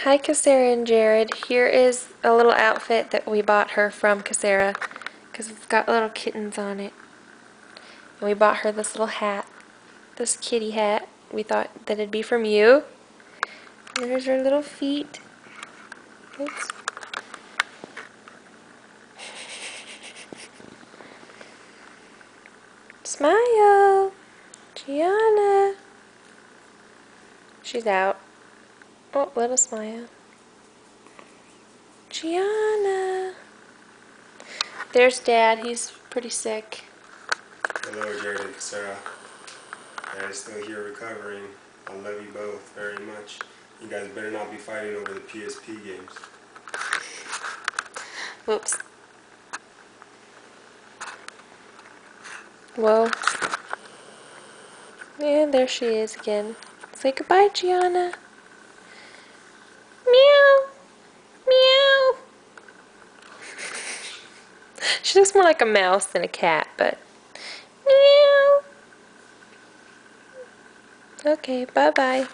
Hi Casera and Jared. Here is a little outfit that we bought her from Casera because it's got little kittens on it. And we bought her this little hat, this kitty hat. We thought that it'd be from you. There's her little feet. Oops. Smile! Gianna! She's out. Oh, little smile. Gianna! There's Dad. He's pretty sick. Hello, Jared and Sarah. I'm still here recovering. I love you both very much. You guys better not be fighting over the PSP games. Whoops. Whoa. And there she is again. Say goodbye, Gianna. Meow. Meow. She looks more like a mouse than a cat, but meow. Okay, bye-bye.